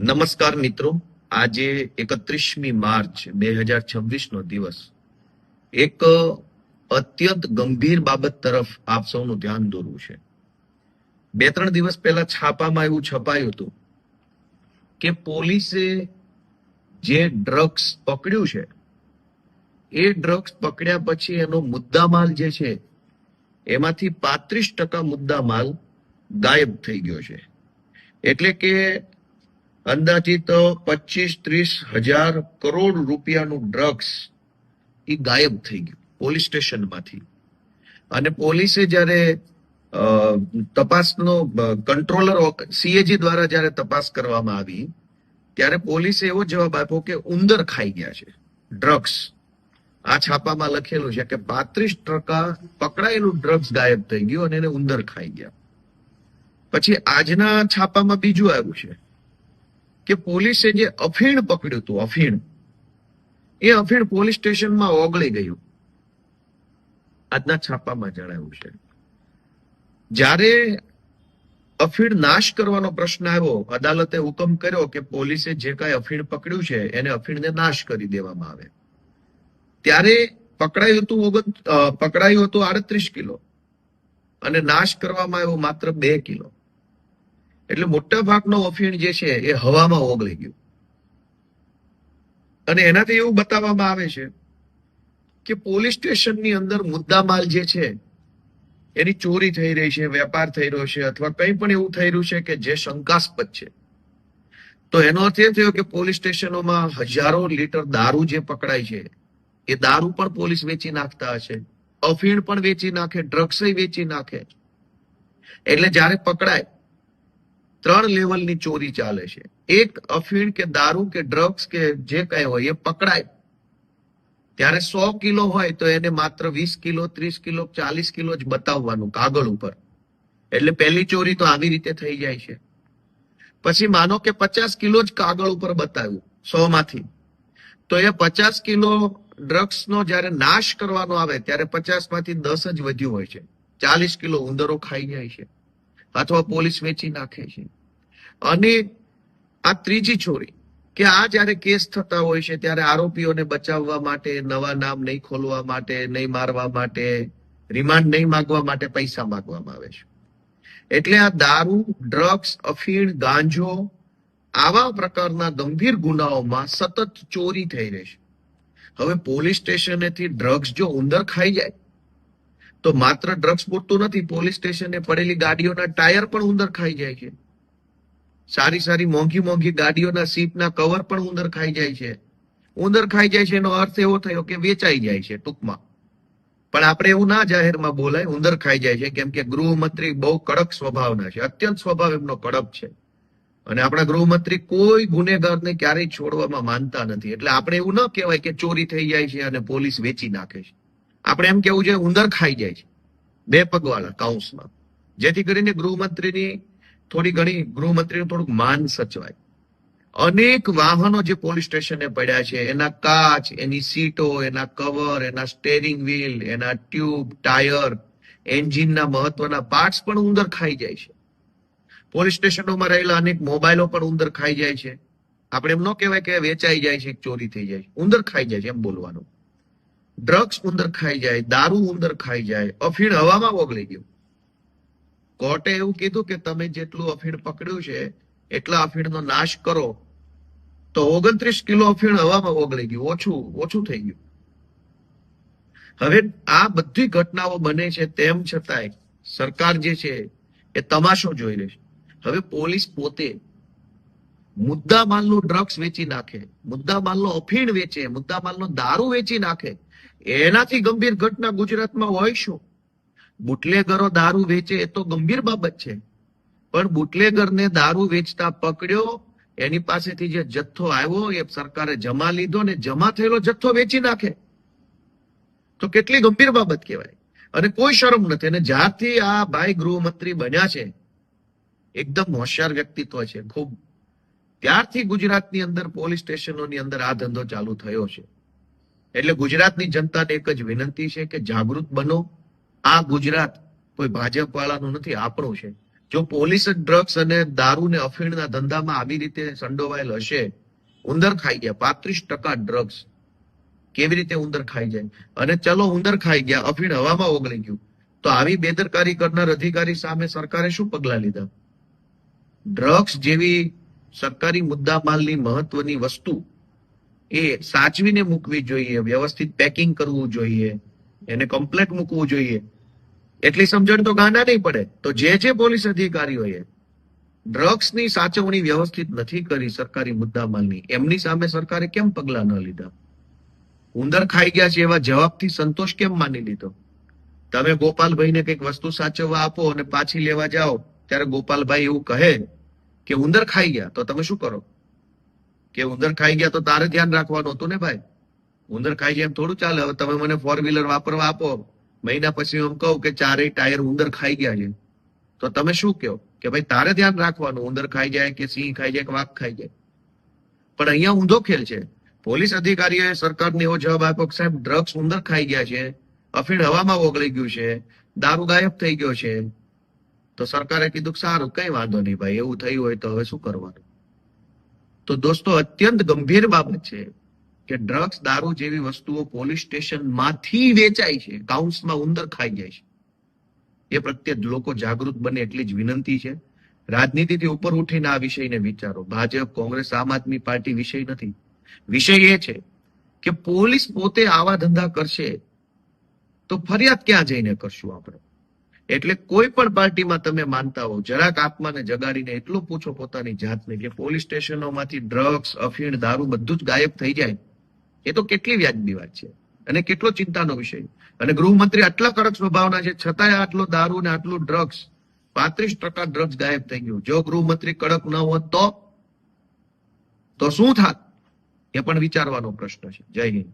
નમસ્કાર મિત્રો, આજે 31મી માર્ચ 2026 નો દિવસ એક અત્યંત ગંભીર બાબત તરફ આપ સૌનું ધ્યાન દોરવું છે. 2-3 દિવસ પહેલા છાપામાં એવું છપાયું હતું કે પોલીસે જે ડ્રગ્સ પકડ્યું છે એ ડ્રગ્સ પકડ્યા પછી એનો મુદ્દામાલ જે છે એમાંથી 35% મુદ્દામાલ ગાયબ થઈ ગયો છે. એટલે કે અંદાજિત 25-30 હજાર કરોડ રૂપિયાનું ડ્રગ્સ એ ગાયબ થઈ ગયું પોલીસ સ્ટેશનમાંથી. અને પોલીસે જ્યારે તપાસનો કંટ્રોલર સીએજી દ્વારા જ્યારે તપાસ કરવામાં આવી ત્યારે પોલીસે એવો જવાબ આપ્યો કે ઉંદર ખાઈ ગયા છે ડ્રગ્સ. આ છાપામાં લખેલું છે કે 35% પકડાયેલું ડ્રગ્સ ગાયબ થઈ ગયું અને એને ઉંદર ખાઈ ગયા. પછી આજના છાપામાં બીજું આવ્યું છે કે પોલીસે જે અફીણ પકડ્યું હતું, અફીણ પોલીસ સ્ટેશનમાં ઓગળી ગયું. આજના છાપામાં જણાવ્યું છે. જ્યારે અફીણ નાશ કરવાનો પ્રશ્ન આવ્યો, અદાલતે હુકમ કર્યો કે પોલીસે જે કાંઈ અફીણ પકડ્યું છે એને અફીણને નાશ કરી દેવામાં આવે. ત્યારે પકડાયું હતું 38 કિલો અને નાશ કરવામાં આવ્યો માત્ર 2 કિલો. એટલે મોટા ભાગનો અફીણ જે છે એ હવામાં ઓગળી ગયું. અને એનાથી એવું બતાવવામાં આવે છે કે પોલીસ સ્ટેશનની અંદર મુદ્દામાલ જે છે એની ચોરી થઈ રહી છે, વેપાર થઈ રહ્યો છે, અથવા કંઈ પણ એવું થઈ રહ્યું છે કે જે શંકાસ્પદ છે. તો એનો અર્થ એ થયો કે પોલીસ સ્ટેશનોમાં હજારો લીટર દારૂ જે પકડાય છે એ દારૂ પણ પોલીસ વેચી નાખતા હશે, અફીણ પણ વેચી નાખે, ડ્રગ્સ વેચી નાખે. એટલે જ્યારે પકડાય 3 લેવલની ચોરી ચાલે છે. એક અફીણ કે દારૂ કે ડ્રગ્સ કે જે કઈ હોય એ પકડાય ત્યારે 100 કિલો હોય તો એને માત્ર 20 કિલો, 30 કિલો, 40 કિલો જ બતાવવાનું કાગળ ઉપર. એટલે પહેલી ચોરી તો આવી રીતે થઈ જાય છે. પછી માનો કે 50 કિલો જ કાગળ ઉપર બતાવ્યું 100 માંથી, તો એ 50 કિલો ડ્રગ્સનો જ્યારે નાશ કરવાનો આવે ત્યારે 50 માંથી 10 જ વધ્યું હોય છે. 40 કિલો ઉંદરો ખાઈ જાય છે અથવા પોલીસ વેચી નાખે છે. અને આ ત્રીજી ચોરી કે આ જ્યારે કેસ થતા હોય છે ત્યારે આરોપીઓને બચાવવા માટે, નવા નામ નહીં ખોલવા માટે, નહીં મારવા માટે, રિમાન્ડ નહીં માંગવા માટે પૈસા માંગવામાં આવે છે. એટલે આ દારૂ, ડ્રગ્સ, અફીણ, ગાંજો આવા પ્રકારના ગંભીર ગુનાઓમાં સતત ચોરી થઈ રહી છે. હવે પોલીસ સ્ટેશનેથી ડ્રગ્સ જો ઉંદર ખાઈ જાય તો માત્ર ડ્રગ્સ પૂરતું નથી, પોલીસ સ્ટેશને પડેલી ગાડીઓના ટાયર પણ ઉંદર ખાઈ જાય છે. સારી મોંઘી ગાડીઓના સીટના કવર પણ ઉંદર ખાઈ જાય છે. ઉંદર ખાઈ જાય છે એનો અર્થ એવો થયો કે વેચાઈ જાય છે ટૂંકમાં. પણ આપણે એવું ના જાહેરમાં બોલાય ઉંદર ખાઈ જાય છે, કેમ કે ગૃહમંત્રી બહુ કડક સ્વભાવના છે, અત્યંત સ્વભાવ એમનો કડક છે. અને આપણા ગૃહમંત્રી કોઈ ગુનેગારને ક્યારેય છોડવામાં માનતા નથી. એટલે આપણે એવું ન કહેવાય કે ચોરી થઈ જાય છે અને પોલીસ વેચી નાખે છે. આપણે એમ કેવું છે ઉંદર ખાઈ જાય છે, 2 પગવાળા કાઉન્સમાં, જેથી કરીને ગૃહમંત્રીનું થોડુંક માન સચવાય. અનેક વાહનો જે પોલીસ સ્ટેશને પડ્યા છે એના કાચ, એની સીટો, એના કવર, એના સ્ટેરિંગ વ્હીલ, એના ટ્યુબ, ટાયર, એન્જિનના મહત્વના પાર્ટ્સ પણ ઉંદર ખાઈ જાય છે. પોલીસ સ્ટેશનોમાં રહેલા અનેક મોબાઈલો પણ ઉંદર ખાઈ જાય છે. આપણે એમ ન કહેવાય કે વેચાઈ જાય છે, ચોરી થઈ જાય છે, ઉંદર ખાઈ જાય છે એમ બોલવાનું. ડ્રગ્સ ઉંદર ખાઈ જાય, દારૂ ઉંદર ખાઈ જાય, અફીણ હવામાં ઓગળી ગયું. કોર્ટે એવું કીધું કે તમે જેટલું અફીણ પકડ્યું છે એટલા અફીણનો નાશ કરો, તો 29 કિલો અફીણ હવામાં ઓગળી ગયું, ઓછું થઈ ગયું. હવે આ બધી ઘટનાઓ બને છે તેમ છતાંય સરકાર જે છે એ તમાશો જોઈ રહી છે. હવે પોલીસ પોતે મુદ્દામાલનું ડ્રગ્સ વેચી નાખે, મુદ્દામાલનો અફીણ વેચે, મુદ્દામાલનો દારૂ વેચી નાખે, એનાથી ગંભીર ઘટના ગુજરાતમાં હોય શું? બુટલેગરો દારૂ વેચે એ તો ગંભીર બાબત છે, પણ બુટલેગરને દારૂ વેચતા પકડ્યો, એની પાસેથી જે જથ્થો આવ્યો એ સરકારે જમા લીધો ને જમા થયેલો જથ્થો વેચી નાખે તો કેટલી ગંભીર બાબત કહેવાય. અને કોઈ શરમ નથી. અને જ્યારથી આ ભાઈ ગૃહમંત્રી બન્યા છે, એકદમ હોશિયાર વ્યક્તિત્વ છે ખૂબ, ત્યારથી ગુજરાતની અંદર પોલીસ સ્ટેશનોની અંદર આ ધંધો ચાલુ થયો છે. એટલે ગુજરાતની જનતાને એક જ વિનંતી છે કે જાગૃત બનો. આ ગુજરાત કોઈ ભાજપ વાળાનું નથી, આપણું છે. જો પોલીસ જ ડ્રગ્સ અને દારૂ ને અફીણના ધંધામાં આવી રીતે સંડોવાયેલ હશે, ઉંદર ખાઈ ગયા 35% ડ્રગ્સ, કેવી રીતે ઉંદર ખાઈ જાય? અને ચલો ઉંદર ખાઈ ગયા, અફીણ હવામાં ઓગળી ગયું, તો આવી બેદરકારી કરનાર અધિકારી સામે સરકારે શું પગલા લીધા? ડ્રગ્સ જેવી સરકારી મુદ્દામાલની મહત્વની વસ્તુ એ સાચવીને મૂકવી જોઈએ, વ્યવસ્થિત પેકિંગ કરવું જોઈએ, એને કમ્પ્લેટ મૂકવું જોઈએ. એટલી સમજણ તો ગાંડા નહીં પડે. તો જે પોલીસ અધિકારીઓએ ડ્રગ્સની સાચવણી વ્યવસ્થિત નથી કરી સરકારી મુદ્દામાલની, એમની સામે સરકારે કેમ પગલા ન લીધા? ઉંદર ખાઈ ગયા છે એવા જવાબથી સંતોષ કેમ માની લીધો? તમે ગોપાલભાઈને કંઈક વસ્તુ સાચવવા આપો અને પાછી લેવા જાઓ, ત્યારે ગોપાલભાઈ એવું કહે કે ઉંદર ખાઈ ગયા, તો તમે શું કરો? કે ઉંદર ખાઈ ગયા તો તારે ધ્યાન રાખવાનું હતું ને ભાઈ. ઉંદર ખાઈ જાય એમ થોડું ચાલે. હવે તમે મને 4 વ્હીલર વાપરવા આપો, મહિના પછી હું કહું કે 4 ટાયર ઉંદર ખાઈ ગયા છે, તો તમે શું કહો? કે ભાઈ તારે ધ્યાન રાખવાનું, ઉંદર ખાઈ જાય કે સિંહ ખાઈ જાય કે વાઘ ખાઈ જાય. પણ અહીંયા ઊંધો ખેલ છે. પોલીસ અધિકારીઓએ સરકારને એવો જવાબ આપ્યો કે સાહેબ ડ્રગ્સ ઉંદર ખાઈ ગયા છે, અફીણ હવામાં ઓગળી ગયું છે, દારૂ ગાયબ થઈ ગયો છે. તો સરકારે કીધું સારું, કઈ વાંધો નહીં ભાઈ, એવું થયું હોય તો હવે શું કરવાનું? તો દોસ્તો, અત્યંત ગંભીર બાબત છે કે ડ્રગ્સ દારૂ જેવી વસ્તુઓ પોલીસ સ્ટેશનમાંથી વેચાય છે, કાઉન્સમાં ઉંદર ખાઈ જાય છે. એ પ્રત્યે લોકો જાગૃત બને એટલી જ વિનંતી છે. રાજનીતિથી ઉપર ઉઠીને આ વિષયને વિચારો. ભાજપ, કોંગ્રેસ, આમ આદમી પાર્ટી વિષય નથી. વિષય એ છે કે પોલીસ પોતે આવા ધંધા કરશે તો ફરિયાદ ક્યાં જઈને કરશું આપણે? એટલે કોઈ પણ પાર્ટીમાં તમે માનતા હો, જરાક આત્માને જગાડીને એટલું પૂછો પોતાની જાતને કે પોલીસ સ્ટેશનોમાંથી ડ્રગ્સ, અફીણ, દારૂ બધું જ ગાયબ થઈ જાય, એ તો કેટલી વ્યાજબી વાત છે અને કેટલો ચિંતાનો વિષય. અને ગૃહમંત્રી આટલા કડક સ્વભાવના છે, છતાંય આટલો દારૂ ને આટલું ડ્રગ્સ, 35% ડ્રગ્સ ગાયબ થઈ ગયું. જો ગૃહમંત્રી કડક ન હોત તો શું થાત? એ પણ વિચારવાનો પ્રશ્ન છે. જય હિન્દ.